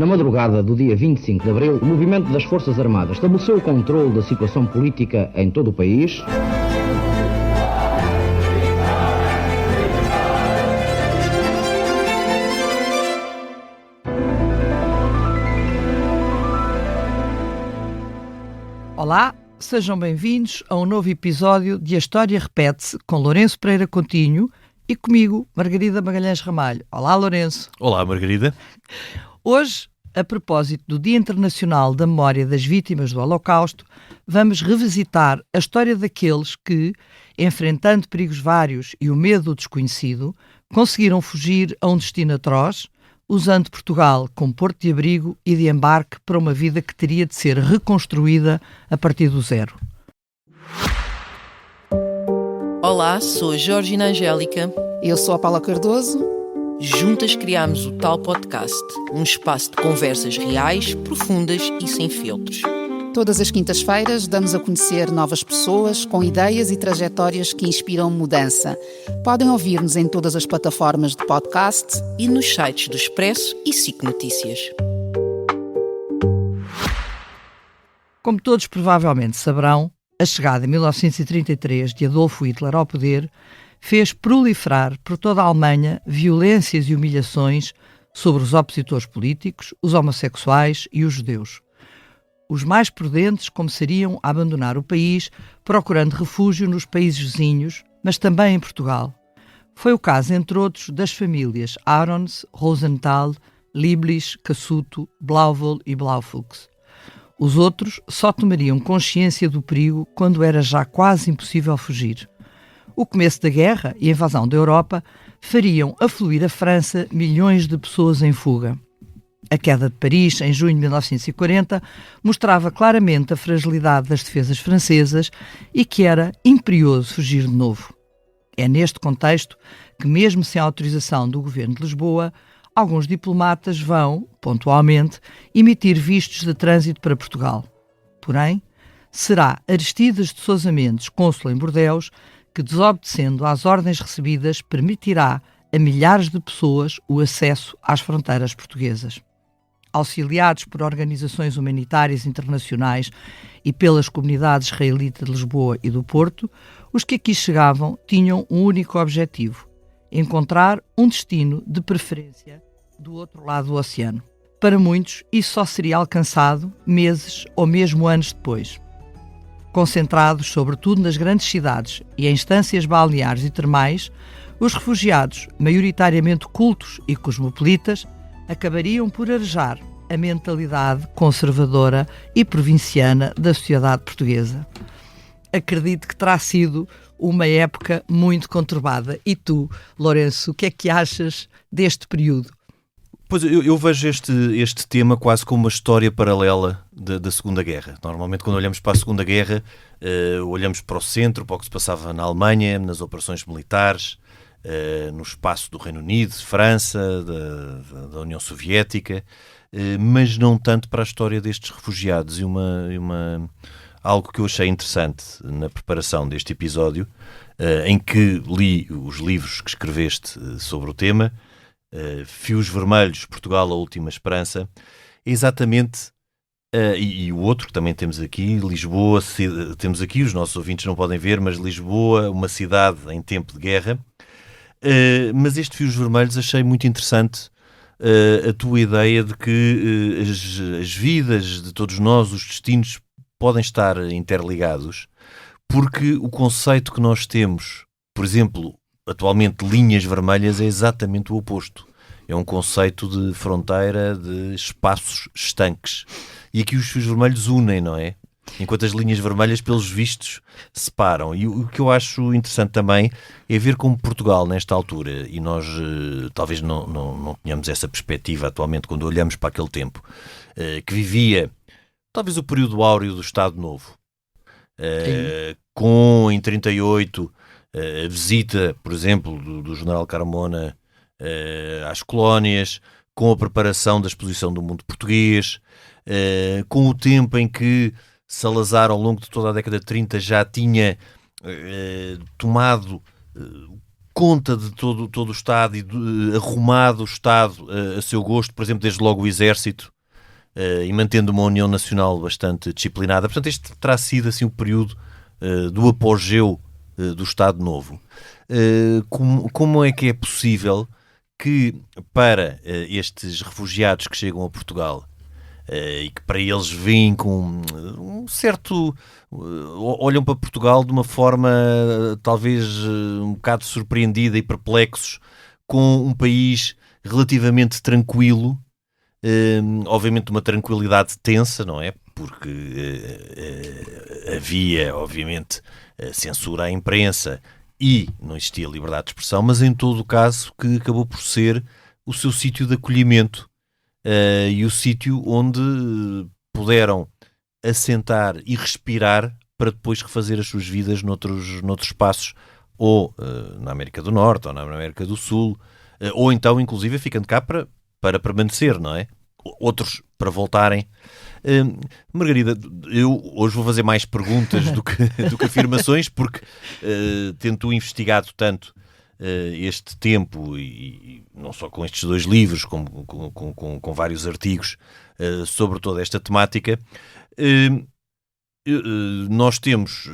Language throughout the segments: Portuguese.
Na madrugada do dia 25 de abril, o movimento das Forças Armadas estabeleceu o controle da situação política em todo o país. Olá, sejam bem-vindos a um novo episódio de A História Repete-se, com Lourenço Pereira Coutinho e comigo, Margarida Magalhães Ramalho. Olá, Lourenço. Olá, Margarida. Hoje, a propósito do Dia Internacional da Memória das Vítimas do Holocausto, vamos revisitar a história daqueles que, enfrentando perigos vários e o medo do desconhecido, conseguiram fugir a um destino atroz, usando Portugal como porto de abrigo e de embarque para uma vida que teria de ser reconstruída a partir do zero. Olá, sou a Georgina Angélica. Eu sou a Paula Cardoso. Juntas criámos o Tal Podcast, um espaço de conversas reais, profundas e sem filtros. Todas as quintas-feiras damos a conhecer novas pessoas com ideias e trajetórias que inspiram mudança. Podem ouvir-nos em todas as plataformas de podcast e nos sites do Expresso e SIC Notícias. Como todos provavelmente saberão, a chegada em 1933 de Adolfo Hitler ao poder fez proliferar por toda a Alemanha violências e humilhações sobre os opositores políticos, os homossexuais e os judeus. Os mais prudentes começariam a abandonar o país, procurando refúgio nos países vizinhos, mas também em Portugal. Foi o caso, entre outros, das famílias Arons, Rosenthal, Lieblich, Cassuto, Blauvol e Blaufuchs. Os outros só tomariam consciência do perigo quando era já quase impossível fugir. O começo da guerra e a invasão da Europa fariam afluir a França milhões de pessoas em fuga. A queda de Paris, em junho de 1940, mostrava claramente a fragilidade das defesas francesas e que era imperioso fugir de novo. É neste contexto que, mesmo sem autorização do governo de Lisboa, alguns diplomatas vão, pontualmente, emitir vistos de trânsito para Portugal. Porém, será Aristides de Sousa Mendes, cônsul em Bordeus, que, desobedecendo às ordens recebidas, permitirá a milhares de pessoas o acesso às fronteiras portuguesas. Auxiliados por organizações humanitárias internacionais e pelas comunidades israelitas de Lisboa e do Porto, os que aqui chegavam tinham um único objetivo: encontrar um destino de preferência do outro lado do oceano. Para muitos, isso só seria alcançado meses ou mesmo anos depois. Concentrados sobretudo nas grandes cidades e em estâncias balneares e termais, os refugiados, maioritariamente cultos e cosmopolitas, acabariam por arejar a mentalidade conservadora e provinciana da sociedade portuguesa. Acredito que terá sido uma época muito conturbada. E tu, Lourenço, o que é que achas deste período? Pois eu vejo este tema quase como uma história paralela da Segunda Guerra. Normalmente, quando olhamos para a Segunda Guerra, olhamos para o centro, para o que se passava na Alemanha, nas operações militares, no espaço do Reino Unido, de França, da União Soviética, mas não tanto para a história destes refugiados. E algo que eu achei interessante na preparação deste episódio, em que li os livros que escreveste sobre o tema, Fios Vermelhos, Portugal, a Última Esperança, é exatamente, e o outro que também temos aqui, Lisboa, temos aqui, os nossos ouvintes não podem ver, mas Lisboa, uma cidade em tempo de guerra. Mas este Fios Vermelhos achei muito interessante a tua ideia de que as vidas de todos nós, os destinos, podem estar interligados, porque o conceito que nós temos, por exemplo, atualmente linhas vermelhas, é exatamente o oposto. É um conceito de fronteira, de espaços estanques. E aqui os fios vermelhos unem, não é? Enquanto as linhas vermelhas, pelos vistos, separam. E o que eu acho interessante também é ver como Portugal, nesta altura, e nós talvez não tenhamos essa perspectiva atualmente quando olhamos para aquele tempo, que vivia talvez o período áureo do Estado Novo, com, em 38, a visita, por exemplo, do general Carmona às colónias, com a preparação da exposição do mundo português, com o tempo em que Salazar, ao longo de toda a década de 30, já tinha tomado conta de todo o Estado e arrumado o Estado a seu gosto, por exemplo, desde logo o Exército, e mantendo uma União Nacional bastante disciplinada. Portanto, este terá sido assim, o período do apogeu do Estado Novo. Como é que é possível que para estes refugiados que chegam a Portugal e que para eles vêm com um certo... olham para Portugal de uma forma talvez um bocado surpreendida e perplexos com um país relativamente tranquilo, obviamente uma tranquilidade tensa, não é? Porque havia, obviamente, censura à imprensa e não existia liberdade de expressão, mas em todo o caso que acabou por ser o seu sítio de acolhimento e o sítio onde puderam assentar e respirar para depois refazer as suas vidas noutros espaços, ou na América do Norte, ou na América do Sul, ou então, inclusive, ficando cá para permanecer, não é? Outros para voltarem. Margarida, eu hoje vou fazer mais perguntas do que afirmações, porque tendo investigado tanto este tempo, e não só com estes 2 livros, como com vários artigos sobre toda esta temática, nós temos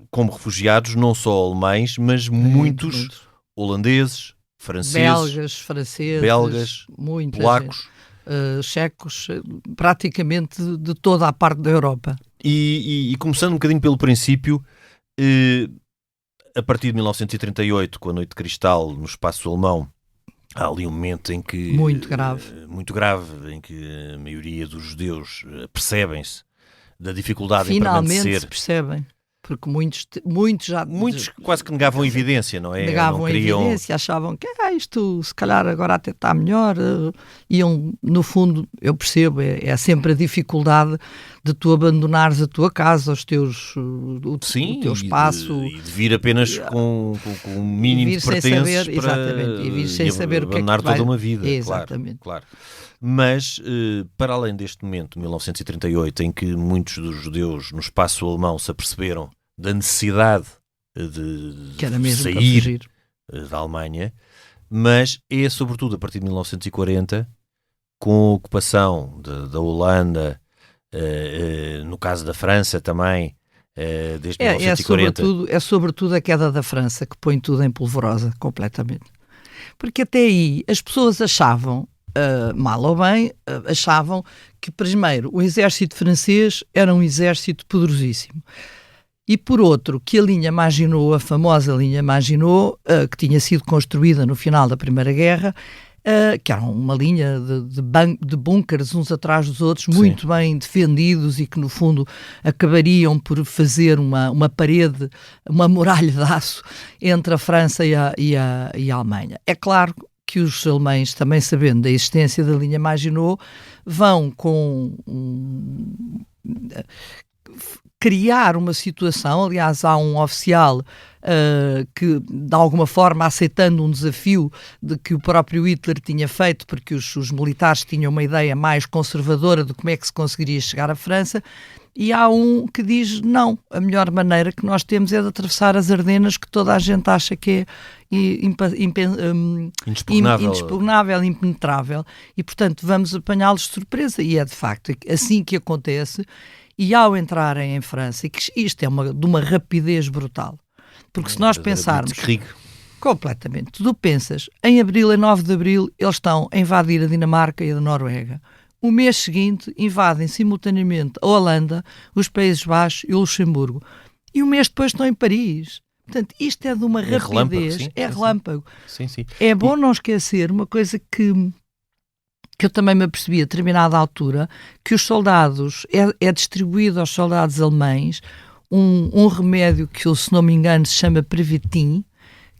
como refugiados não só alemães, mas muitos holandeses, franceses, belgas, polacos, checos, praticamente de toda a parte da Europa. E começando um bocadinho pelo princípio, a partir de 1938, com a Noite de Cristal no espaço alemão, há ali um momento em que... muito grave, em que a maioria dos judeus percebem-se da dificuldade em permanecer. Finalmente se percebem. Porque muitos quase que negavam a evidência, não é? Negavam a evidência, achavam que isto se calhar agora até está melhor. Iam, no fundo, eu percebo, é sempre a dificuldade de tu abandonares a tua casa, o teu espaço. E de vir apenas com um mínimo de pertences e vir sem saber o que é que abandonar vai... toda uma vida. Exatamente. Claro. Mas, para além deste momento, 1938, em que muitos dos judeus no espaço alemão se aperceberam da necessidade de sair da Alemanha, mas é sobretudo a partir de 1940, com a ocupação da Holanda, no caso da França também, desde 1940. É sobretudo a queda da França que põe tudo em polvorosa, completamente. Porque até aí as pessoas achavam, mal ou bem, achavam que, primeiro, o exército francês era um exército poderosíssimo. E, por outro, que a linha Maginot, a famosa linha Maginot, que tinha sido construída no final da Primeira Guerra, que era uma linha de búnkeres uns atrás dos outros, muito bem defendidos e que, no fundo, acabariam por fazer uma parede, uma muralha de aço entre a França e a Alemanha. É claro que os alemães, também sabendo da existência da linha Maginot, vão criar uma situação. Aliás, há um oficial que, de alguma forma, aceitando um desafio de que o próprio Hitler tinha feito, porque os militares tinham uma ideia mais conservadora de como é que se conseguiria chegar à França, e há um que diz, não, a melhor maneira que nós temos é de atravessar as Ardenas, que toda a gente acha que é inexpugnável, impenetrável, e, portanto, vamos apanhá-los de surpresa. E é, de facto, assim que acontece. E ao entrarem em França, e que isto é de uma rapidez brutal, porque se nós pensarmos... Completamente. Tu pensas, em 9 de abril, eles estão a invadir a Dinamarca e a Noruega. O mês seguinte, invadem simultaneamente a Holanda, os Países Baixos e o Luxemburgo. E o mês depois estão em Paris. Portanto, isto é de uma rapidez. Relâmpago. Sim. É bom não esquecer uma coisa que eu também me apercebi a determinada altura, que os soldados, é distribuído aos soldados alemães um remédio que, se não me engano, se chama Previtin,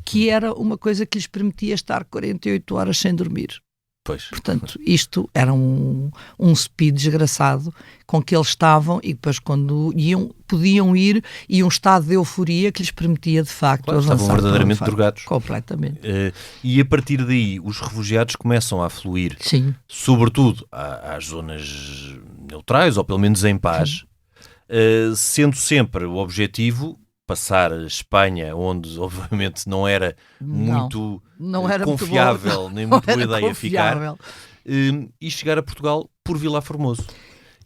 que era uma coisa que lhes permitia estar 48 horas sem dormir. Pois. Portanto, isto era um speed desgraçado com que eles estavam, e depois quando podiam ir, e um estado de euforia que lhes permitia, de facto, avançar. Estavam verdadeiramente drogados. Completamente. E a partir daí, os refugiados começam a fluir, sobretudo às zonas neutrais, ou pelo menos em paz, sendo sempre o objetivo passar a Espanha, onde obviamente não era muito confiável, muito nem muito boa ideia confiável. Ficar, e chegar a Portugal por Vilar Formoso.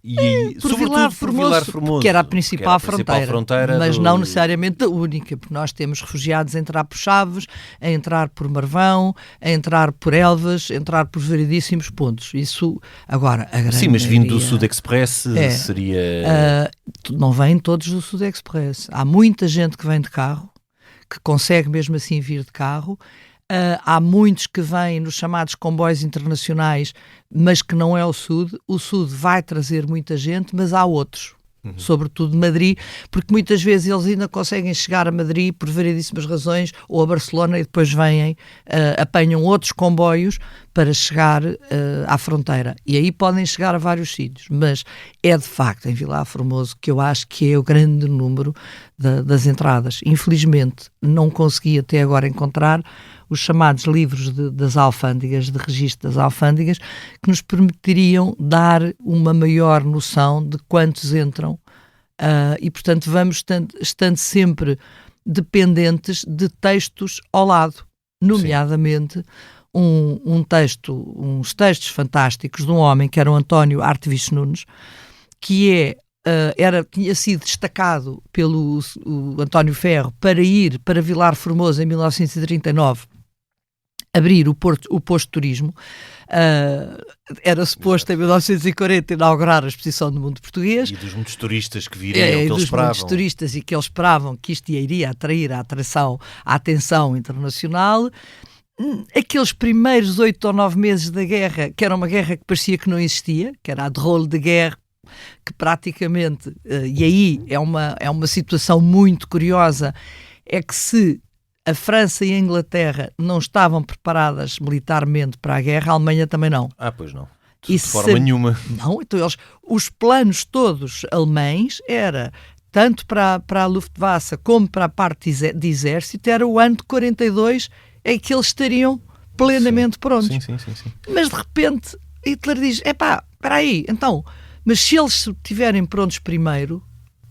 E, sobretudo por Vilar Formoso, que era a principal fronteira, mas não necessariamente a única, porque nós temos refugiados a entrar por Chaves, a entrar por Marvão, a entrar por Elvas, a entrar por variedíssimos pontos. Isso, agora, a grande Sim, mas maioria, vindo do Sud Express seria... não vêm todos do Sud Express. Há muita gente que vem de carro, que consegue mesmo assim vir de carro. Há muitos que vêm nos chamados comboios internacionais, mas que não é o Sud. O Sud vai trazer muita gente, mas há outros, sobretudo de Madrid, porque muitas vezes eles ainda conseguem chegar a Madrid por variedíssimas razões, ou a Barcelona, e depois vêm, apanham outros comboios para chegar à fronteira. E aí podem chegar a vários sítios, mas é de facto em Vilar Formoso que eu acho que é o grande número das entradas. Infelizmente não consegui até agora encontrar os chamados livros das alfândegas, de registro das alfândegas, que nos permitiriam dar uma maior noção de quantos entram, e portanto vamos estando sempre dependentes de textos ao lado, nomeadamente uns textos fantásticos de um homem que era o António Artevis Nunes, que tinha sido destacado pelo António Ferro para ir para Vilar Formoso em 1939, abrir o posto de turismo. Era suposto em 1940 inaugurar a Exposição do Mundo Português. E dos muitos turistas que viriam, que eles esperavam. Muitos turistas, e que eles esperavam que isto iria atrair a atenção internacional. Aqueles primeiros 8 ou 9 meses da guerra, que era uma guerra que parecia que não existia, que era a drôle de guerra, que praticamente, e aí é uma situação muito curiosa, é que se a França e a Inglaterra não estavam preparadas militarmente para a guerra, a Alemanha também não. Pois não. De forma nenhuma. Não, então os planos todos alemães era, tanto para a Luftwaffe como para a parte de exército, era o ano de 42 em que eles estariam plenamente prontos. Sim. Mas de repente Hitler diz, espera aí, então, mas se eles estiverem prontos primeiro,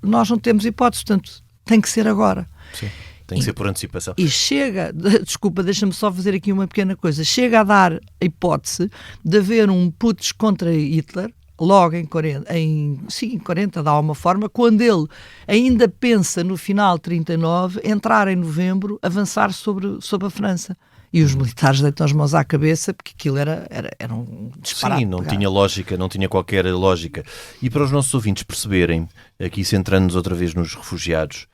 nós não temos hipótese, portanto, tem que ser agora. Sim. Tem que ser por antecipação. E chega, desculpa, deixa-me só fazer aqui uma pequena coisa, chega a dar a hipótese de haver um putsch contra Hitler, logo em 40, de alguma forma, quando ele ainda pensa no final de 39, entrar em novembro, avançar sobre a França. E os militares deitam as mãos à cabeça, porque aquilo era um disparate. Sim, não tinha lógica, não tinha qualquer lógica. E para os nossos ouvintes perceberem, aqui centrando-nos outra vez nos refugiados,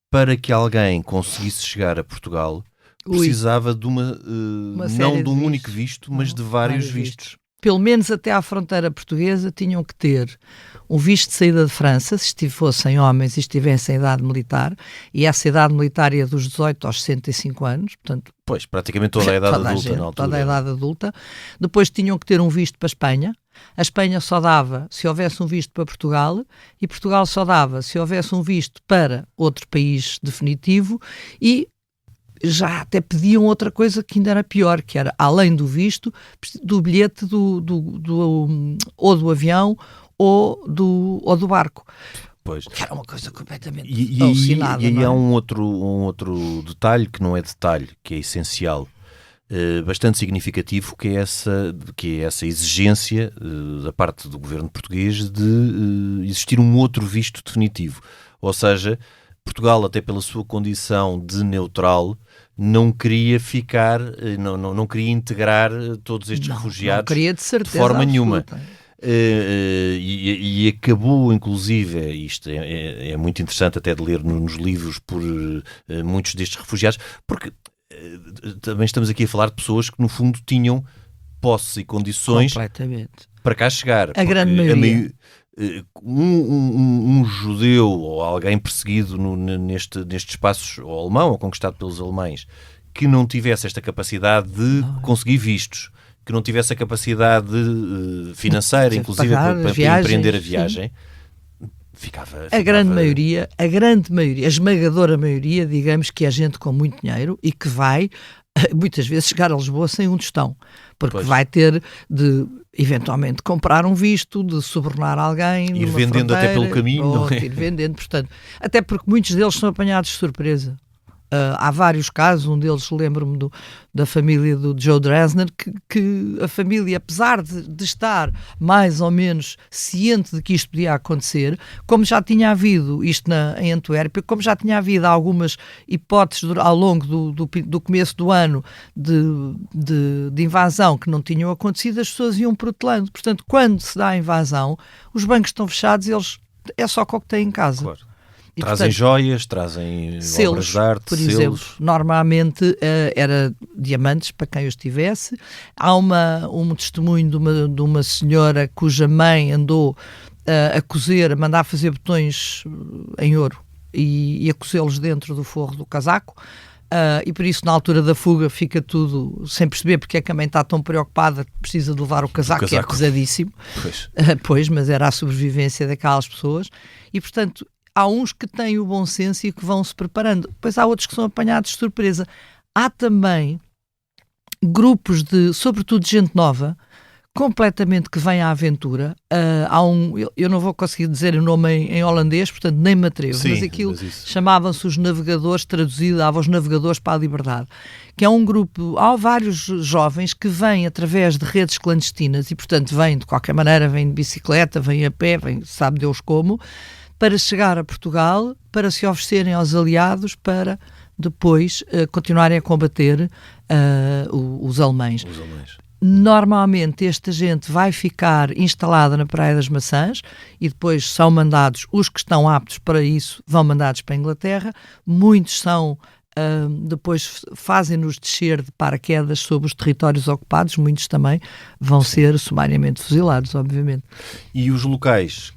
para que alguém conseguisse chegar a Portugal, precisava de não de um único visto, mas de vários vistos. Pelo menos até à fronteira portuguesa tinham que ter um visto de saída de França, se fossem homens e estivessem em idade militar, e essa idade militar ia dos 18 aos 65 anos, portanto... Pois, praticamente toda a idade adulta na altura. Toda a idade adulta. Depois tinham que ter um visto para a Espanha. A Espanha só dava se houvesse um visto para Portugal, e Portugal só dava se houvesse um visto para outro país definitivo, e já até pediam outra coisa que ainda era pior, que era, além do visto, do bilhete ou do avião ou do barco. Pois. Que era uma coisa completamente alucinada. E aí há um outro detalhe que não é detalhe, que é essencial, bastante significativo, que é essa exigência da parte do governo português de existir um outro visto definitivo. Ou seja, Portugal, até pela sua condição de neutral, não queria não queria integrar todos estes refugiados não queria, de certeza, forma absoluta. nenhuma. E acabou, inclusive, isto é muito interessante até de ler nos livros por muitos destes refugiados, porque também estamos aqui a falar de pessoas que no fundo tinham posse e condições para cá chegar. A grande maioria. Um judeu ou alguém perseguido nestes espaços, ou alemão, ou conquistado pelos alemães, que não tivesse esta capacidade de conseguir vistos, que não tivesse a capacidade financeira, inclusive, para empreender a viagem, ficava... A grande maioria, a esmagadora maioria, digamos que é gente com muito dinheiro e que vai muitas vezes chegar a Lisboa sem um tostão, porque Pois. vai ter de eventualmente comprar um visto, de subornar alguém, Ir numa vendendo até fronteira, pelo caminho, ou não é? ir vendendo, portanto, até porque muitos deles são apanhados de surpresa. Há vários casos, um deles lembro-me da família do Joe Dresner, que a família, apesar de estar mais ou menos ciente de que isto podia acontecer, como já tinha havido isto em Antuérpia, como já tinha havido algumas hipóteses ao longo do começo do ano de invasão que não tinham acontecido, as pessoas iam protelando. Portanto, quando se dá a invasão, os bancos estão fechados, é só o que têm em casa. Claro. E, Trazem portanto, joias, trazem selos, obras de arte, por selos. exemplo. Normalmente era diamantes para quem os tivesse. Há um testemunho de uma senhora cuja mãe andou a cozer, a mandar fazer botões em ouro e a cozê-los dentro do forro do casaco. E por isso, na altura da fuga, fica tudo sem perceber porque é que a mãe está tão preocupada que precisa de levar o casaco, que é pesadíssimo. Pois. Pois, mas era a sobrevivência daquelas pessoas. E, portanto, há uns que têm o bom senso e que vão se preparando. Depois há outros que são apanhados de surpresa. Há também grupos sobretudo de gente nova, completamente que vem à aventura. Eu não vou conseguir dizer o nome em holandês, portanto nem me atrevo, Sim, mas aquilo mas chamavam-se os navegadores, traduzido dava os navegadores para a liberdade, que é um grupo, há vários jovens que vêm através de redes clandestinas e, portanto, vêm de qualquer maneira, vêm de bicicleta, vêm a pé, vêm sabe Deus como, para chegar a Portugal, para se oferecerem aos aliados, para depois continuarem a combater os alemães. Os alemães. Normalmente esta gente vai ficar instalada na Praia das Maçãs e depois são mandados, os que estão aptos para isso vão mandados para a Inglaterra. Muitos são depois fazem-nos descer de paraquedas sobre os territórios ocupados, muitos também vão ser sumariamente fuzilados, obviamente. E os locais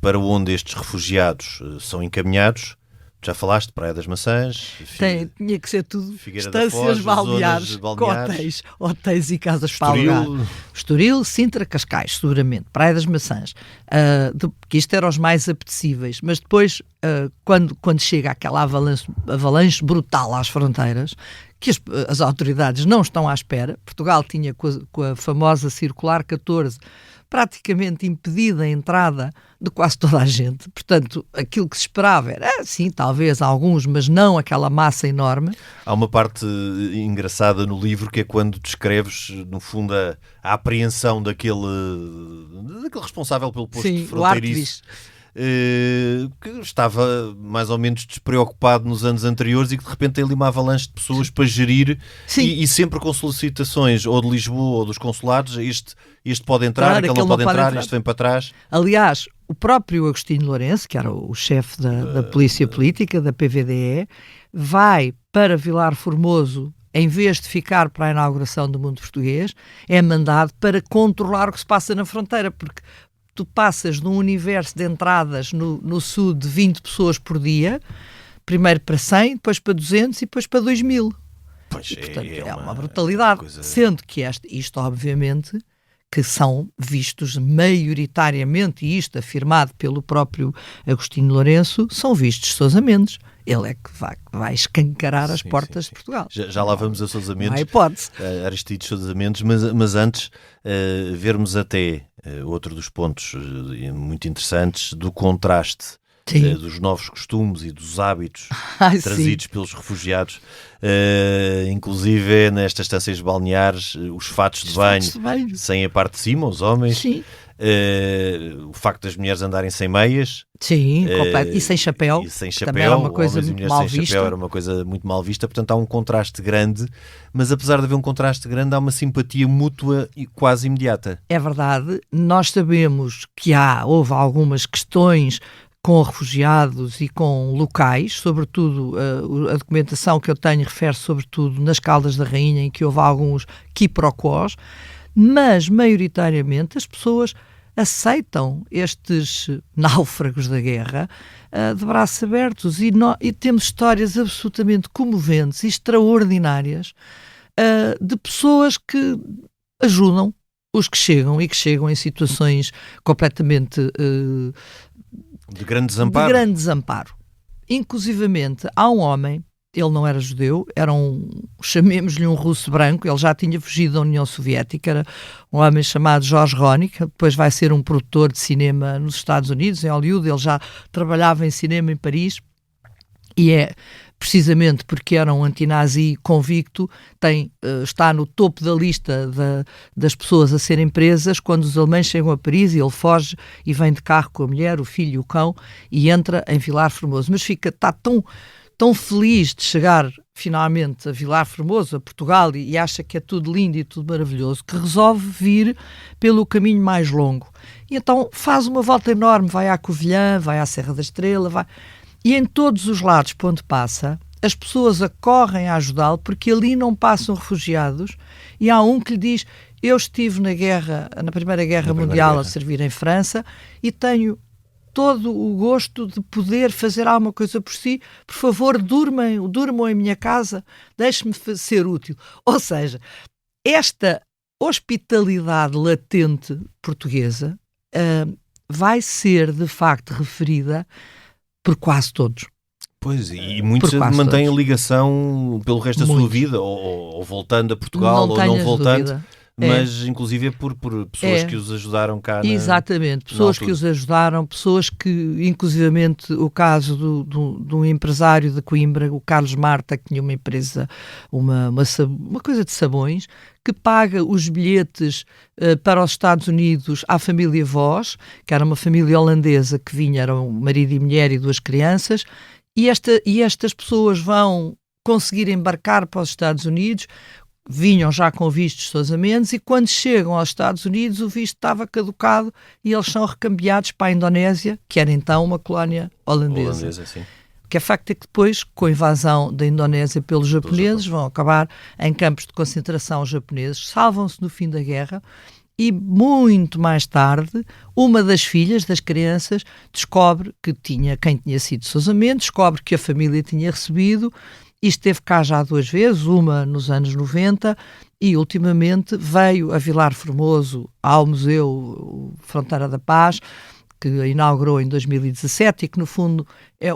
para onde estes refugiados são encaminhados, já falaste, Praia das Maçãs, Tinha que ser tudo Figueira da estâncias Foz, balneares, zonas com balneares. hotéis e casas para alugar. Estoril, Sintra, Cascais, seguramente. Praia das Maçãs. Que isto eram os mais apetecíveis. Mas depois, quando chega aquela avalanche brutal às fronteiras, que as autoridades não estão à espera, Portugal tinha com a famosa Circular 14 praticamente impedida a entrada de quase toda a gente. Portanto, aquilo que se esperava era, sim, talvez alguns, mas não aquela massa enorme. Há uma parte engraçada no livro que é quando descreves, no fundo, a apreensão daquele responsável pelo posto fronteiriço, que estava mais ou menos despreocupado nos anos anteriores e que de repente tem ali uma avalanche de pessoas para gerir e sempre com solicitações ou de Lisboa ou dos consulados, este pode entrar, aquele não pode entrar, este vem para trás. Aliás, o próprio Agostinho Lourenço, que era o chefe da Polícia Política, da PVDE, vai para Vilar Formoso, em vez de ficar para a inauguração do Mundo Português, é mandado para controlar o que se passa na fronteira, porque tu passas num universo de entradas no sul de 20 pessoas por dia, primeiro para 100, depois para 200 e depois para 2000. Pois, e, portanto, é uma brutalidade. Sendo que isto, obviamente, que são vistos maioritariamente, e isto afirmado pelo próprio Agostinho Lourenço, são vistos Sousa Mendes. Ele é que vai escancarar as portas de Portugal. Já lá vamos a Sousa Mendes. Não há hipótese. Aristides Sousa Mendes, mas antes vermos até outro dos pontos muito interessantes do contraste dos novos costumes e dos hábitos trazidos pelos refugiados, inclusive nestas estâncias balneares, os fatos de banho sem a parte de cima, os homens, o facto das mulheres andarem sem meias, e sem chapéu, também era uma coisa muito mal vista. Era uma coisa muito mal vista, portanto há um contraste grande, mas apesar de haver um contraste grande, há uma simpatia mútua e quase imediata. É verdade, nós sabemos que houve algumas questões com refugiados e com locais, sobretudo a documentação que eu tenho refere-se sobretudo nas Caldas da Rainha, em que houve alguns quiproquós, mas maioritariamente as pessoas aceitam estes náufragos da guerra de braços abertos e temos histórias absolutamente comoventes e extraordinárias de pessoas que ajudam os que chegam em situações completamente de grande desamparo. Inclusivamente, há um homem ele não era judeu, era chamemos-lhe um russo branco, ele já tinha fugido da União Soviética, era um homem chamado George Ronig, que depois vai ser um produtor de cinema nos Estados Unidos, em Hollywood. Ele já trabalhava em cinema em Paris, e é precisamente porque era um antinazi convicto, está no topo da lista das pessoas a serem presas. Quando os alemães chegam a Paris, ele foge e vem de carro com a mulher, o filho e o cão, e entra em Vilar Formoso. Mas está tão feliz de chegar finalmente a Vilar Formoso, a Portugal, e acha que é tudo lindo e tudo maravilhoso, que resolve vir pelo caminho mais longo. E então faz uma volta enorme, vai à Covilhã, vai à Serra da Estrela, e em todos os lados por onde passa, as pessoas acorrem a ajudá-lo, porque ali não passam refugiados, e há um que lhe diz: eu estive na Primeira Guerra Mundial a servir em França e tenho todo o gosto de poder fazer alguma coisa por si, por favor, durmam em minha casa, deixe-me ser útil. Ou seja, esta hospitalidade latente portuguesa vai ser, de facto, referida por quase todos. Pois, e muitos mantêm a ligação pelo resto da sua vida, ou voltando a Portugal, ou não voltando. Mas, inclusive, por pessoas que os ajudaram cá. Exatamente, pessoas que os ajudaram, pessoas que, inclusivamente, o caso de um empresário de Coimbra, o Carlos Marta, que tinha uma empresa, uma coisa de sabões, que paga os bilhetes para os Estados Unidos à família Voss, que era uma família holandesa que vinha, eram marido e mulher e 2 crianças, e estas pessoas vão conseguir embarcar para os Estados Unidos. Vinham já com vistos sosamentos, e quando chegam aos Estados Unidos o visto estava caducado e eles são recambiados para a Indonésia, que era então uma colónia holandesa. Sim. O que é facto é que depois, com a invasão da Indonésia pelos japoneses, vão acabar em campos de concentração japoneses, salvam-se no fim da guerra, e muito mais tarde uma das filhas, das crianças, descobre quem tinha sido Sousa Mendes, descobre que a família tinha recebido. E esteve cá já 2 vezes, uma nos anos 90, e ultimamente veio a Vilar Formoso, ao Museu Fronteira da Paz, que inaugurou em 2017 e que, no fundo,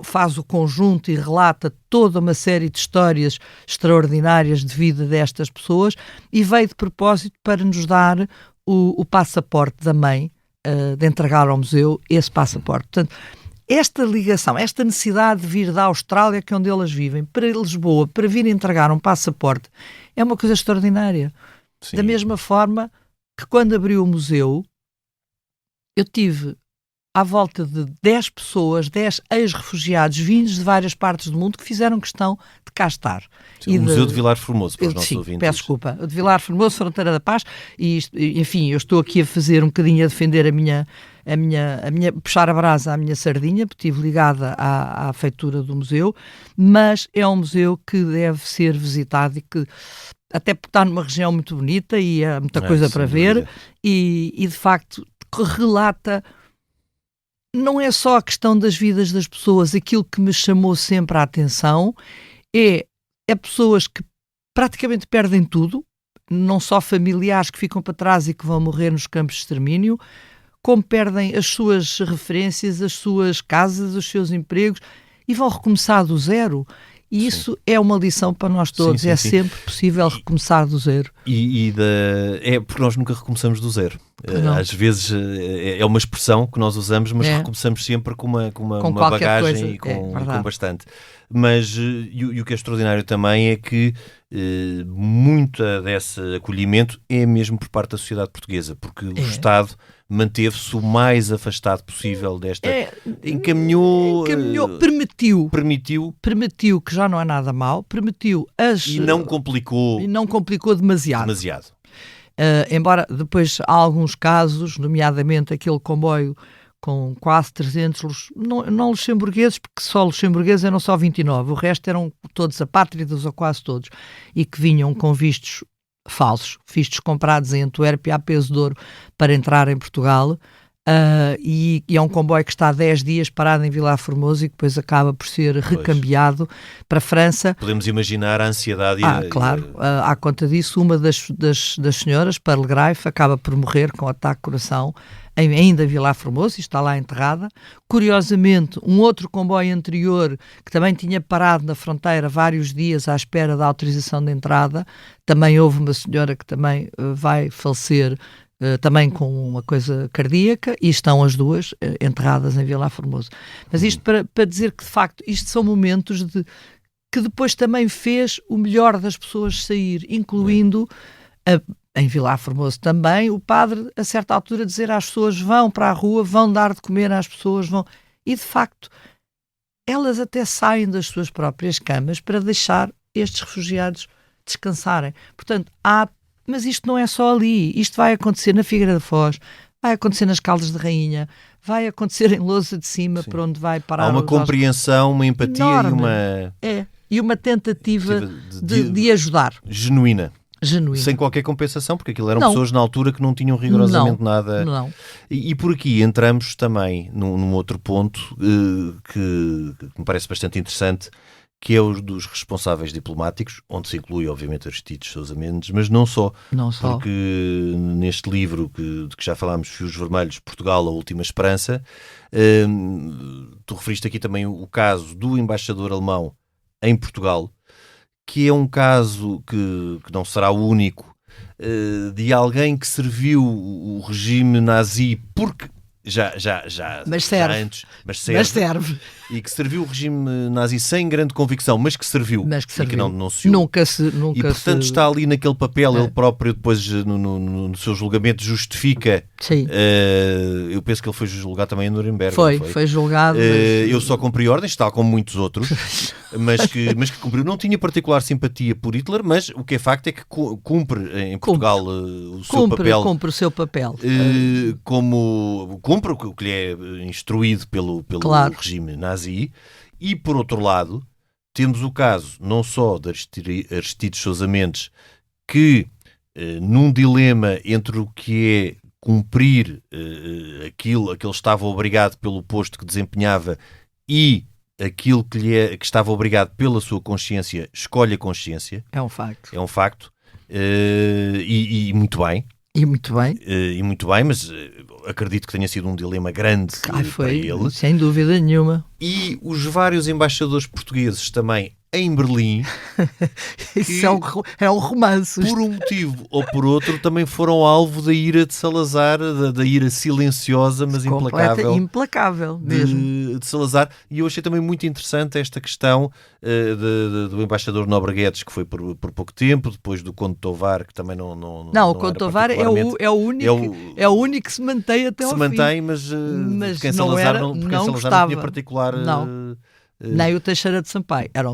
faz o conjunto e relata toda uma série de histórias extraordinárias de vida destas pessoas, e veio de propósito para nos dar o passaporte da mãe, de entregar ao museu esse passaporte. Portanto, esta ligação, esta necessidade de vir da Austrália, que é onde elas vivem, para Lisboa, para vir entregar um passaporte, é uma coisa extraordinária. Sim. Da mesma forma que, quando abriu o museu, eu tive à volta de 10 pessoas, 10 ex-refugiados vindos de várias partes do mundo, que fizeram questão de cá estar. Sim, o Museu de Vilar Formoso, para os nossos ouvintes. Peço desculpa. O de Vilar Formoso, Fronteira da Paz, e enfim, eu estou aqui a fazer um bocadinho a defender puxar a brasa à minha sardinha, porque estive ligada à feitura do museu, mas é um museu que deve ser visitado, e que até porque está numa região muito bonita e há muita coisa para ver, e de facto relata. Não é só a questão das vidas das pessoas. Aquilo que me chamou sempre a atenção é pessoas que praticamente perdem tudo, não só familiares que ficam para trás e que vão morrer nos campos de extermínio, como perdem as suas referências, as suas casas, os seus empregos, e vão recomeçar do zero. E isso é uma lição para nós todos. Sim. Sempre possível recomeçar do zero. Porque nós nunca recomeçamos do zero. Às vezes é uma expressão que nós usamos, mas recomeçamos sempre com uma bagagem coisa. E com bastante. Mas e o que é extraordinário também é que muita desse acolhimento é mesmo por parte da sociedade portuguesa, porque o Estado manteve-se o mais afastado possível desta... Encaminhou, permitiu, que já não é nada mau, e não complicou demasiado. Embora depois há alguns casos, nomeadamente aquele comboio com quase 300 não luxemburgueses, porque só luxemburgueses eram só 29, o resto eram todos apátridas, ou quase todos, e que vinham com vistos falsos, vistos comprados em Antuérpia a peso de ouro para entrar em Portugal. e é um comboio que está há 10 dias parado em Vilar Formoso e que depois acaba por ser recambiado para a França. Podemos imaginar a ansiedade claro. À conta disso, uma das senhoras, Perlegreif, acaba por morrer com ataque de coração ainda em Vilar Formoso, e está lá enterrada. Curiosamente, um outro comboio anterior, que também tinha parado na fronteira vários dias à espera da autorização de entrada, também houve uma senhora que também vai falecer também com uma coisa cardíaca, e estão as duas enterradas em Vilar Formoso. Mas isto para dizer que, de facto, isto são momentos que depois também fez o melhor das pessoas sair, incluindo, em Vilar Formoso também, o padre, a certa altura, dizer às pessoas: vão para a rua, vão dar de comer às pessoas, vão... E, de facto, elas até saem das suas próprias camas para deixar estes refugiados descansarem. Portanto, mas isto não é só ali. Isto vai acontecer na Figueira da Foz, vai acontecer nas Caldas de Rainha, vai acontecer em Lousa de Cima, para onde vai parar. Há uma compreensão, uma empatia enorme. e uma tentativa de ajudar. Genuína. Sem qualquer compensação, porque aquilo eram pessoas na altura que não tinham rigorosamente nada. Não. E por aqui entramos também num outro ponto que me parece bastante interessante, que é o dos responsáveis diplomáticos, onde se inclui, obviamente, Aristides Sousa Mendes, mas não só. Porque neste livro de que já falámos, Fios Vermelhos, Portugal, a Última Esperança, tu referiste aqui também o caso do embaixador alemão em Portugal, que é um caso que não será o único, de alguém que serviu o regime nazi porque... Mas serve. E que serviu o regime nazi sem grande convicção, mas que serviu. E que não denunciou. Nunca e portanto está ali naquele papel, ele próprio depois no seu julgamento justifica. Sim. Eu penso que ele foi julgado também em Nuremberg. Foi julgado. Eu só cumpri ordens, tal como muitos outros, mas que cumpriu. Não tinha particular simpatia por Hitler, mas o que é facto é que cumpre em Portugal o seu papel. Cumpre o seu papel. Cumpre o que lhe é instruído pelo regime nazi. E, por outro lado, temos o caso não só de Aristides Sousa Mendes, que, num dilema entre o que é cumprir aquilo a que ele estava obrigado pelo posto que desempenhava e aquilo que estava obrigado pela sua consciência, escolhe a consciência. É um facto. E muito bem. E muito bem, mas acredito que tenha sido um dilema grande para ele. Sem dúvida nenhuma. E os vários embaixadores portugueses também em Berlim. Isso é um romance. Por um motivo ou por outro, também foram alvo da ira de Salazar, da ira silenciosa, mas implacável mesmo. De Salazar. E eu achei também muito interessante esta questão do embaixador Nobre Guedes, que foi por pouco tempo, depois do Conde Tovar, que também não o Conde Tovar é o único que se mantém até ao fim. Se mantém, mas quem Salazar não tinha particular... Nem o Teixeira de Sampaio. Era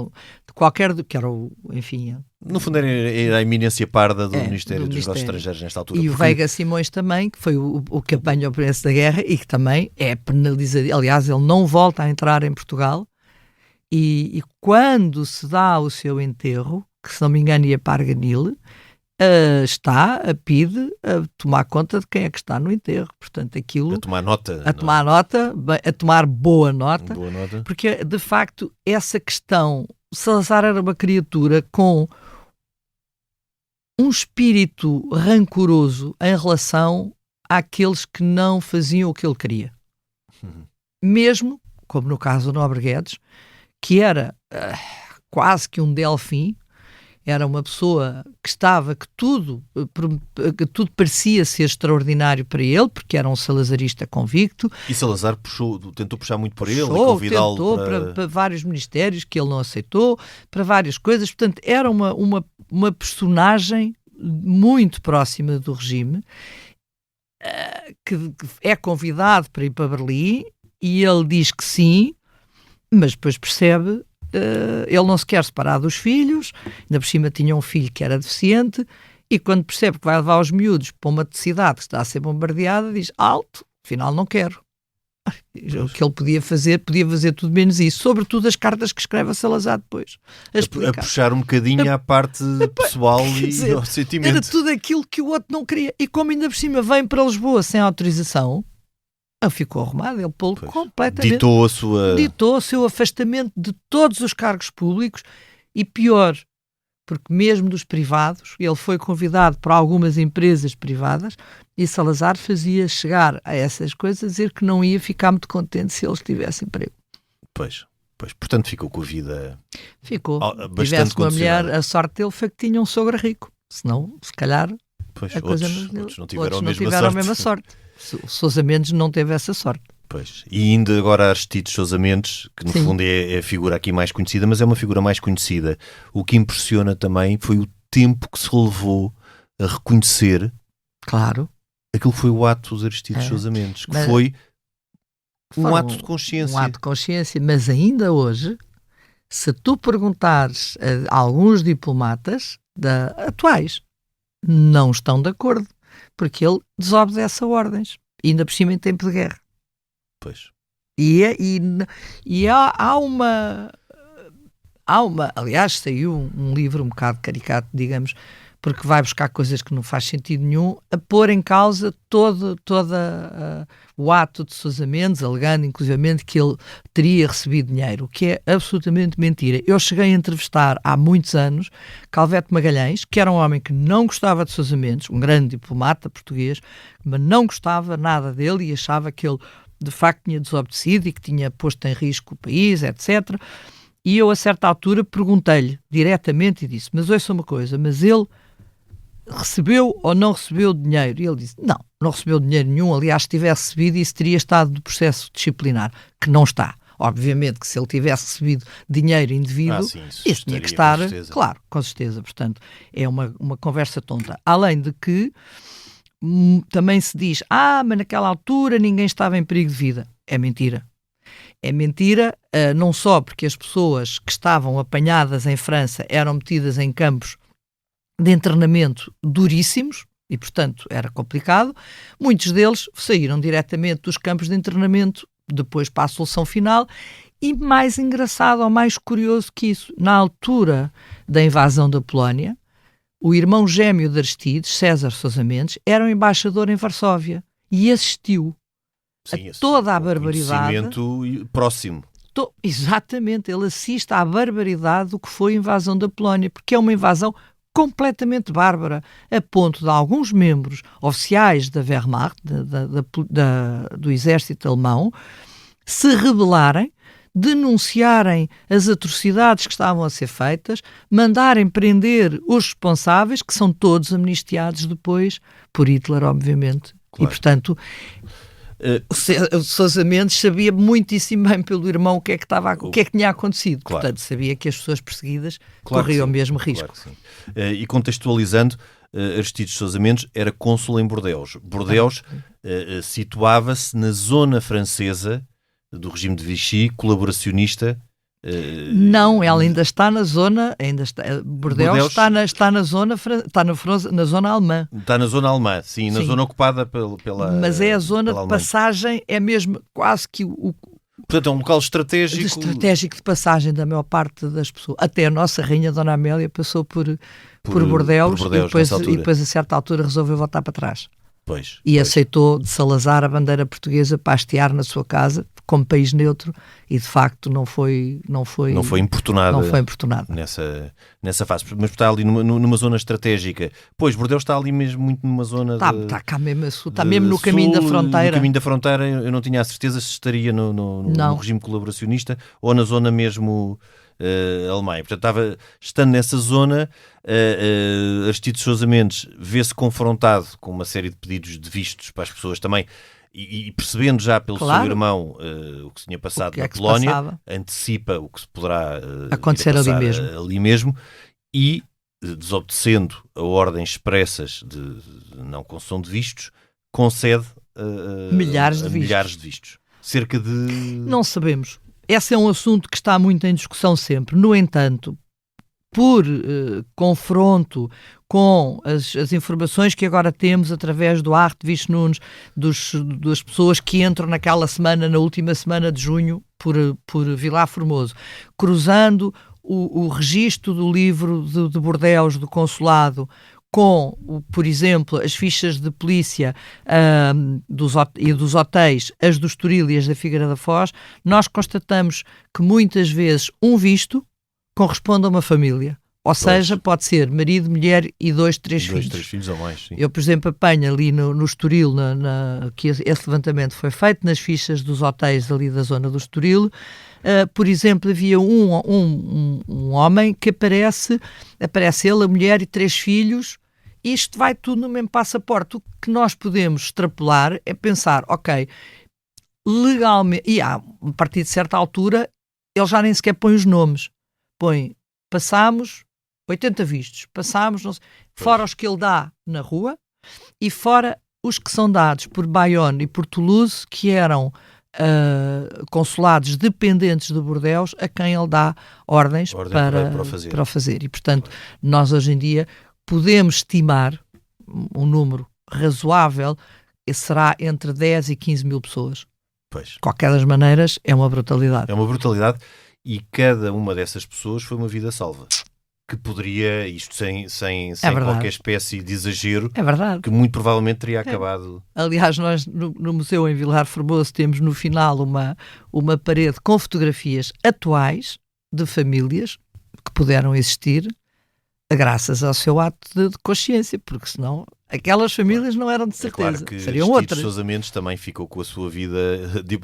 enfim... No fundo era a eminência parda do Ministério dos Negócios Estrangeiros nesta altura. E o Veiga Simões também, que foi o que apanha o preço da guerra e que também é penalizado. Aliás, ele não volta a entrar em Portugal e quando se dá o seu enterro, que se não me engano ia para Arganil, a PIDE a tomar conta de quem é que está no enterro. Portanto, aquilo... A tomar boa nota. Porque, de facto, essa questão... Salazar era uma criatura com um espírito rancoroso em relação àqueles que não faziam o que ele queria. Mesmo, como no caso do Nobre Guedes, que era quase que um delfim. Era uma pessoa que tudo parecia ser extraordinário para ele, porque era um salazarista convicto. E Salazar tentou puxar muito por ele, convidá-lo para vários ministérios que ele não aceitou, para várias coisas. Portanto, era uma personagem muito próxima do regime, que é convidado para ir para Berlim, e ele diz que sim, mas depois percebe... ele não se quer separar dos filhos, ainda por cima tinha um filho que era deficiente, e quando percebe que vai levar os miúdos para uma cidade que está a ser bombardeada, diz: alto, afinal não quero. O que ele podia fazer tudo menos isso, sobretudo as cartas que escreve a Salazar depois. A puxar um bocadinho à parte pessoal e ao sentimento. Era tudo aquilo que o outro não queria. E como ainda por cima vem para Lisboa sem autorização, Ele ficou arrumado, ele pô-lo completamente. Ditou o seu afastamento de todos os cargos públicos e pior, porque mesmo dos privados, ele foi convidado por algumas empresas privadas e Salazar fazia chegar a essas coisas a dizer que não ia ficar muito contente se eles tivessem emprego. Pois, portanto ficou com a vida... Ficou. Bastante Tivesse uma mulher, condicionada. a sorte dele foi que tinha um sogro rico. Senão, se calhar, Pois, a coisa outros não tiveram outros a não mesma tiveram a sorte. mesma sorte. O Sousa Mendes não teve essa sorte. Pois. E ainda agora Aristides Sousa Mendes, que no Sim. fundo é a figura aqui mais conhecida, mas é uma figura mais conhecida. O que impressiona também foi o tempo que se levou a reconhecer Claro. aquilo que foi o ato dos Aristides Sousa Mendes, que Mas foi um Foi ato de consciência. Um ato de consciência, mas ainda hoje, se tu perguntares a alguns diplomatas atuais, não estão de acordo, porque ele desobedece a ordens, ainda por cima em tempo de guerra. Pois. Há uma... Aliás, saiu um livro um bocado caricato, digamos, porque vai buscar coisas que não faz sentido nenhum, a pôr em causa todo o ato de Sousa Mendes, alegando inclusivamente que ele teria recebido dinheiro, o que é absolutamente mentira. Eu cheguei a entrevistar há muitos anos Calvete Magalhães, que era um homem que não gostava de Sousa Mendes, um grande diplomata português, mas não gostava nada dele e achava que ele de facto tinha desobedecido e que tinha posto em risco o país, etc. E eu, a certa altura, perguntei-lhe diretamente e disse, mas ouça uma coisa, mas ele recebeu ou não recebeu dinheiro? E ele disse, não recebeu dinheiro nenhum, aliás, se tivesse recebido, isso teria estado no processo disciplinar, que não está. Obviamente que se ele tivesse recebido dinheiro indevido, isso tinha que estar, claro, com certeza. Portanto, é uma conversa tonta. Além de que também se diz, mas naquela altura ninguém estava em perigo de vida. É mentira. É mentira, não só porque as pessoas que estavam apanhadas em França eram metidas em campos de internamento duríssimos, e portanto era complicado, muitos deles saíram diretamente dos campos de internamento depois para a solução final, e mais engraçado ou mais curioso que isso, na altura da invasão da Polónia, o irmão gêmeo de Aristides, César Sousa Mendes, era um embaixador em Varsóvia e assistiu a toda a barbaridade. Conhecimento próximo. Exatamente, ele assiste à barbaridade do que foi a invasão da Polónia, porque é uma invasão completamente bárbara, a ponto de alguns membros oficiais da Wehrmacht, do exército alemão, se rebelarem, denunciarem as atrocidades que estavam a ser feitas, mandarem prender os responsáveis, que são todos amnistiados depois por Hitler, obviamente. Claro. E, portanto, o Sousa Mendes sabia muitíssimo bem pelo irmão o que é que tinha acontecido. Claro. Portanto, sabia que as pessoas perseguidas Claro corriam o sim, mesmo risco. Claro que sim. E contextualizando, Aristides Sousa Mendes era cônsul em Bordeus. Bordeus situava-se na zona francesa do regime de Vichy, colaboracionista. Não, ela ainda está na zona, Bordeus está na zona alemã. Está na zona alemã, sim, na zona ocupada pela Mas é a zona de Alemanha. passagem, é mesmo quase que Portanto, é um local estratégico de passagem da maior parte das pessoas. Até a nossa rainha Dona Amélia passou por Bordeus, e depois a certa altura resolveu voltar para trás. Aceitou de Salazar a bandeira portuguesa para hastear na sua casa como país neutro e de facto não foi importunado nessa fase, mas está ali numa zona estratégica. Pois, Bordeus está ali mesmo muito numa zona está cá mesmo a sul, está mesmo no caminho da fronteira. No caminho da fronteira, eu não tinha a certeza se estaria no regime colaboracionista ou na zona mesmo Alemanha. Portanto, estando nessa zona, Aristides Sousa Mendes vê-se confrontado com uma série de pedidos de vistos para as pessoas também, e percebendo já pelo seu irmão o que se tinha passado na Polónia, antecipa o que se poderá acontecer ali mesmo, e desobedecendo a ordens expressas de não concessão de vistos, concede milhares de vistos. Cerca de... Não sabemos. Esse é um assunto que está muito em discussão sempre. No entanto, por confronto com as informações que agora temos através do Artevich Nunes, das pessoas que entram naquela semana, na última semana de junho, por Vilar Formoso, cruzando o registro do livro de Bordeus, do consulado, com, por exemplo, as fichas de polícia e dos hotéis, as do Estoril e as da Figueira da Foz, nós constatamos que muitas vezes um visto corresponde a uma família. Ou seja, pode ser marido, mulher e 2, 3 filhos. 2, 3 filhos ou mais, sim. Eu, por exemplo, apanho ali no Estoril, que esse levantamento foi feito, nas fichas dos hotéis ali da zona do Estoril. Por exemplo, havia um homem que aparece ele, a mulher e 3 filhos. Isto vai tudo no mesmo passaporte. O que nós podemos extrapolar é pensar, ok, legalmente, e a partir de certa altura, ele já nem sequer põe os nomes. Passámos 80 vistos, passámos, não sei, fora os que ele dá na rua e fora os que são dados por Bayonne e por Toulouse, que eram consulados dependentes de Bordeaux, a quem ele dá ordens para o fazer. E, portanto, nós hoje em dia podemos estimar um número razoável, será entre 10 e 15 mil pessoas. Pois. De qualquer das maneiras, é uma brutalidade. É uma brutalidade e cada uma dessas pessoas foi uma vida salva. Que poderia, isto sem qualquer espécie de exagero, é verdade, que muito provavelmente teria acabado. Aliás, nós no museu em Vilar Formoso temos no final uma parede com fotografias atuais de famílias que puderam existir graças ao seu ato de consciência, porque senão aquelas famílias não eram de certeza, claro que seriam outras. Sousa Mendes também ficou com a sua vida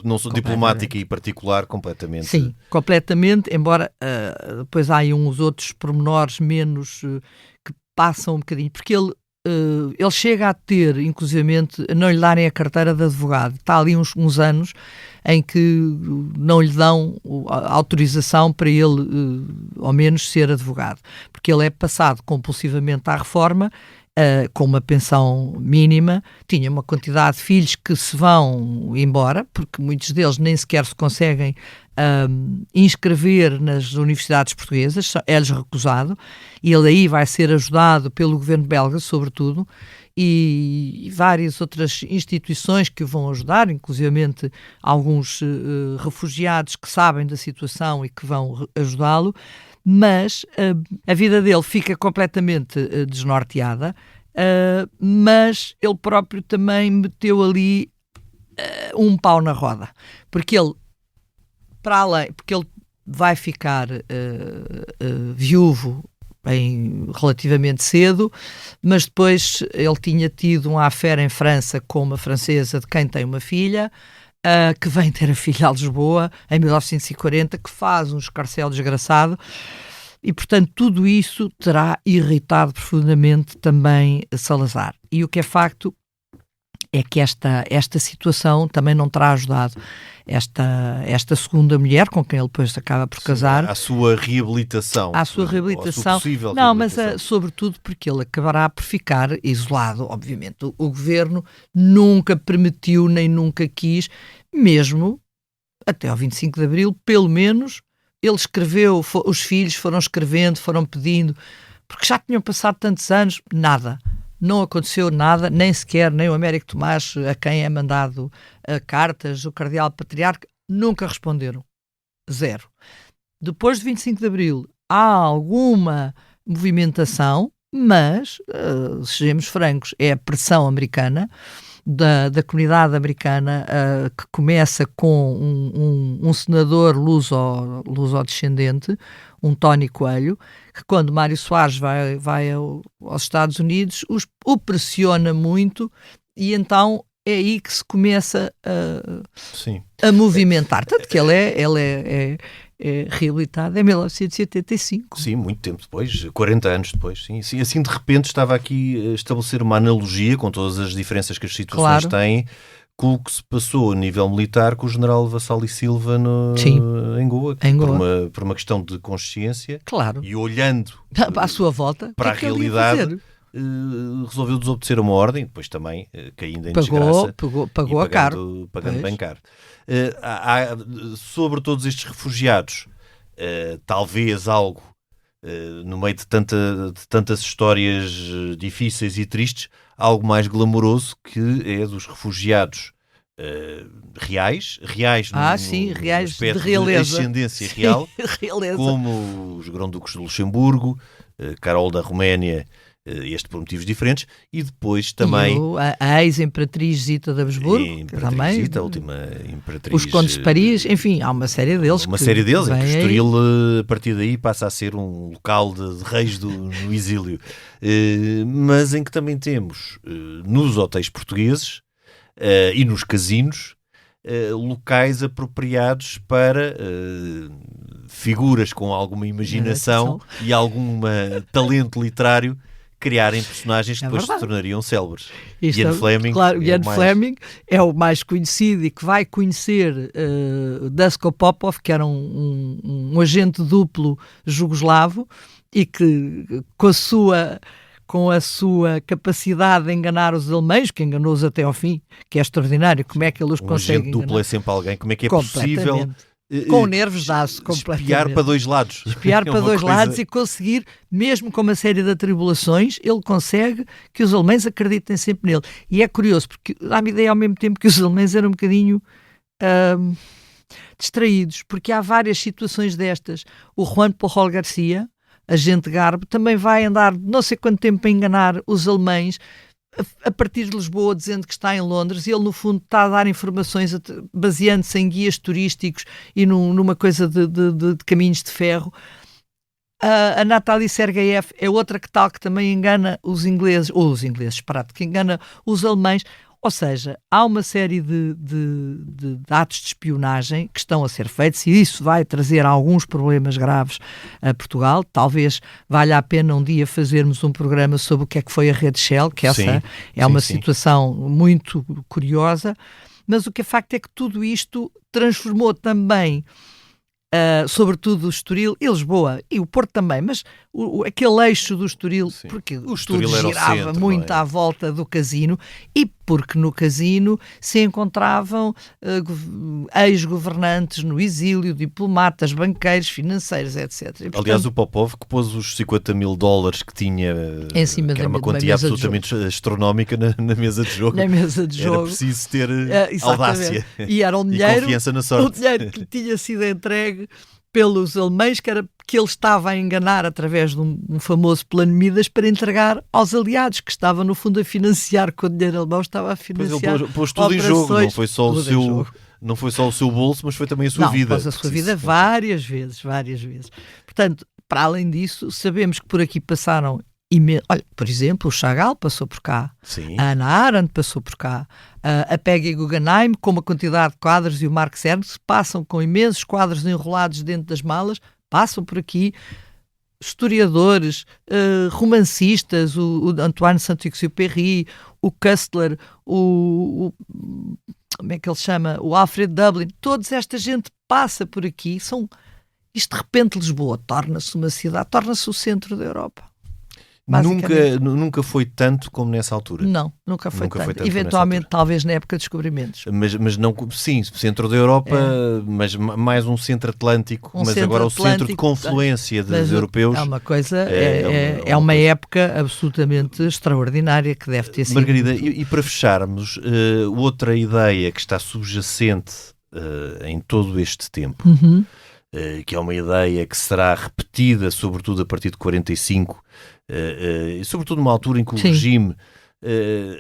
não só diplomática e particular completamente. Sim, completamente, embora depois há aí uns outros pormenores menos que passam um bocadinho, porque ele chega a ter, inclusivamente, a não lhe darem a carteira de advogado. Está ali uns anos em que não lhe dão a autorização para ele, ao menos, ser advogado. Porque ele é passado compulsivamente à reforma, com uma pensão mínima, tinha uma quantidade de filhos que se vão embora, porque muitos deles nem sequer se conseguem inscrever nas universidades portuguesas, é-lhes recusado, e ele aí vai ser ajudado pelo governo belga, sobretudo, e várias outras instituições que o vão ajudar, inclusivamente alguns refugiados que sabem da situação e que vão ajudá-lo, mas a vida dele fica completamente desnorteada, mas ele próprio também meteu ali um pau na roda, porque ele vai ficar viúvo relativamente cedo, mas depois ele tinha tido uma affaire em França com uma francesa de quem tem uma filha, que vem ter a filha a Lisboa em 1940, que faz um escarcéu desgraçado, e portanto tudo isso terá irritado profundamente também Salazar. E o que é facto é que esta situação também não terá ajudado esta segunda mulher, com quem ele depois acaba por casar. À sua reabilitação. À sua reabilitação. À sua possível não, reabilitação. mas sobretudo porque ele acabará por ficar isolado, obviamente. O governo nunca permitiu, nem nunca quis, mesmo até ao 25 de Abril, pelo menos, ele escreveu, os filhos foram escrevendo, foram pedindo, porque já tinham passado tantos anos, nada. Não aconteceu nada, nem sequer, nem o Américo Tomás, a quem é mandado cartas, o Cardeal Patriarca, nunca responderam. 0. Depois de 25 de Abril, há alguma movimentação, mas, sejamos francos, é a pressão americana, da comunidade americana, que começa com um senador luso-descendente, um Tony Coelho, que quando Mário Soares vai aos Estados Unidos, o pressiona muito, e então é aí que se começa a movimentar. Tanto que ele é reabilitado em 1975. Sim, muito tempo depois, 40 anos depois. Sim. Assim, de repente, estava aqui a estabelecer uma analogia, com todas as diferenças que as situações têm, com o que se passou a nível militar com o general Vassal e Silva em Goa. Por uma questão de consciência. Claro. E olhando à sua volta para a realidade, resolveu desobedecer a uma ordem, depois também caindo em desgraça. Pagou a caro. Pagando bem caro. Sobre todos estes refugiados, talvez algo, no meio de tantas histórias difíceis e tristes, algo mais glamouroso, que é dos refugiados reais reais de realeza, de descendência real, realeza. como os Grão-Duques de Luxemburgo, Carol da Roménia este por motivos diferentes, e depois também... A ex-imperatriz Zita de Habsburgo, também, Zita, a última imperatriz... Os Condes de Paris, enfim, há uma série deles. Uma série deles, em que o Estoril, a partir daí, passa a ser um local de reis no exílio. Mas em que também temos, nos hotéis portugueses e nos casinos, locais apropriados para figuras com alguma imaginação e algum talento literário criarem personagens que depois se tornariam célebres. Ian Fleming, claro, Ian Fleming é o mais conhecido e que vai conhecer Duško Popov, que era um agente duplo jugoslavo e que com a sua capacidade de enganar os alemães, que enganou-os até ao fim, que é extraordinário, como é que ele os consegue agente duplo é sempre alguém, como é que é possível... Com nervos de aço, completamente. Espiar para dois lados. Espiar para dois lados e conseguir, mesmo com uma série de atribulações, ele consegue que os alemães acreditem sempre nele. E é curioso, porque dá-me ideia ao mesmo tempo que os alemães eram um bocadinho distraídos, porque há várias situações destas. O Juan Pujol Garcia, agente Garbo, também vai andar não sei quanto tempo a enganar os alemães, a partir de Lisboa, dizendo que está em Londres, e ele no fundo está a dar informações baseando-se em guias turísticos e numa coisa de caminhos de ferro. A Natalie Sergeyev é outra que também engana os ingleses, que engana os alemães. Ou seja, há uma série de atos de espionagem que estão a ser feitos, e isso vai trazer alguns problemas graves a Portugal. Talvez valha a pena um dia fazermos um programa sobre o que é que foi a Rede Shell, que essa é uma situação muito curiosa, mas o que é facto é que tudo isto transformou também, sobretudo o Estoril e Lisboa, e o Porto também, mas aquele eixo do Estoril, porque o Estoril tudo girava centro, muito à volta do casino, e porque no casino se encontravam ex-governantes no exílio, diplomatas, banqueiros, financeiros, etc. E, portanto, aliás, o Popov, que pôs os $50 mil que tinha, em cima que era uma quantia absolutamente astronómica na mesa de jogo. Na mesa de jogo. Era preciso ter audácia e era um dinheiro, e confiança na sorte. O dinheiro que lhe tinha sido entregue pelos alemães, que ele estava a enganar através de um famoso plano Midas para entregar aos aliados, que estava no fundo a financiar, com o dinheiro alemão estava a financiar. Ele pôs tudo em jogo, não foi só o seu bolso, mas foi também a sua vida. Pôs a sua vida várias vezes. Portanto, para além disso, sabemos que por aqui passaram olha, por exemplo, o Chagall passou por cá, sim. A Hannah Arendt passou por cá, a Peggy Guggenheim, com uma quantidade de quadros, e o Marx Ernst passam com imensos quadros enrolados dentro das malas, passam por aqui historiadores, romancistas, o Antoine Saint-Exupéry, o Kustler, como é que ele chama? O Alfred Dublin, toda esta gente passa por aqui. Isto de repente Lisboa torna-se uma cidade, torna-se o centro da Europa. Nunca foi tanto como nessa altura. Não, nunca foi tanto. Eventualmente, talvez na época de descobrimentos. Mas não, sim, centro da Europa, mas mais um centro atlântico, mas agora o centro de confluência dos europeus. É uma coisa, é uma época absolutamente extraordinária que deve ter sido. Margarida, e para fecharmos, outra ideia que está subjacente em todo este tempo, que é uma ideia que será repetida, sobretudo a partir de 45, sobretudo numa altura em que o regime,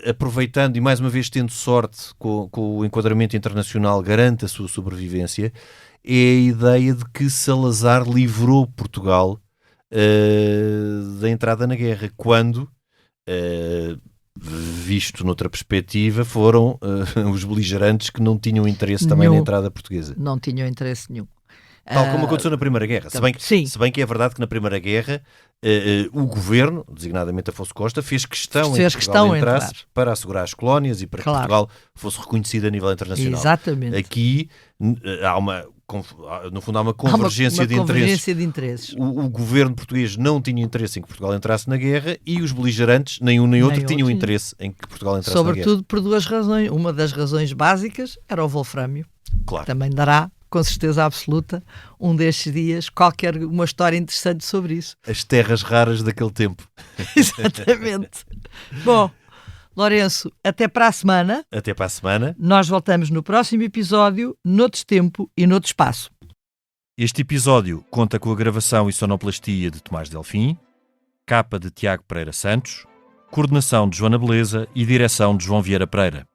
aproveitando e mais uma vez tendo sorte com o enquadramento internacional, garante a sua sobrevivência, é a ideia de que Salazar livrou Portugal da entrada na guerra, quando, visto noutra perspectiva, foram os beligerantes que não tinham interesse também na entrada portuguesa. Não tinham interesse nenhum. Tal como aconteceu na Primeira Guerra. Se bem que é verdade que na Primeira Guerra o governo, designadamente Afonso Costa, fez questão em que Portugal entrasse para assegurar as colónias e para que Portugal fosse reconhecido a nível internacional. Exatamente. Aqui no fundo há uma convergência de interesses. O governo português não tinha interesse em que Portugal entrasse na guerra, e os beligerantes, nem um nem outro, tinham interesse em que Portugal entrasse na guerra. Sobretudo por duas razões. Uma das razões básicas era o wolframio. Claro. Também dará, com certeza absoluta, um destes dias, uma história interessante sobre isso. As terras raras daquele tempo. Exatamente. Bom, Lourenço, até para a semana. Até para a semana. Nós voltamos no próximo episódio, noutro tempo e noutro espaço. Este episódio conta com a gravação e sonoplastia de Tomás Delfim. capa de Tiago Pereira Santos, coordenação de Joana Beleza e direção de João Vieira Pereira.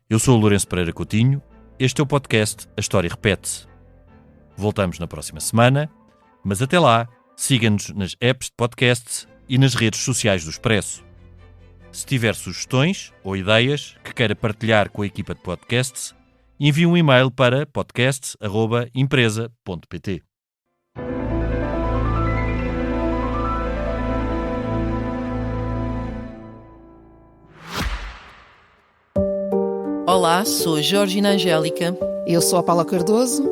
Eu sou o Lourenço Pereira Coutinho, este é o podcast A História Repete-se. Voltamos na próxima semana, mas até lá, siga-nos nas apps de podcasts e nas redes sociais do Expresso. Se tiver sugestões ou ideias que queira partilhar com a equipa de podcasts, envie um e-mail para podcasts@empresa.pt. Olá, sou a Georgina Angélica. Eu sou a Paula Cardoso.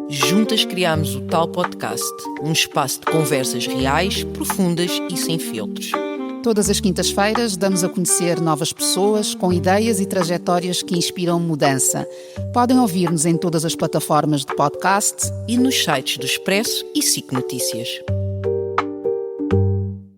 Juntas criámos o Tal Podcast, um espaço de conversas reais, profundas e sem filtros. Todas as quintas-feiras damos a conhecer novas pessoas com ideias e trajetórias que inspiram mudança. Podem ouvir-nos em todas as plataformas de podcast E nos sites do Expresso e SIC Notícias.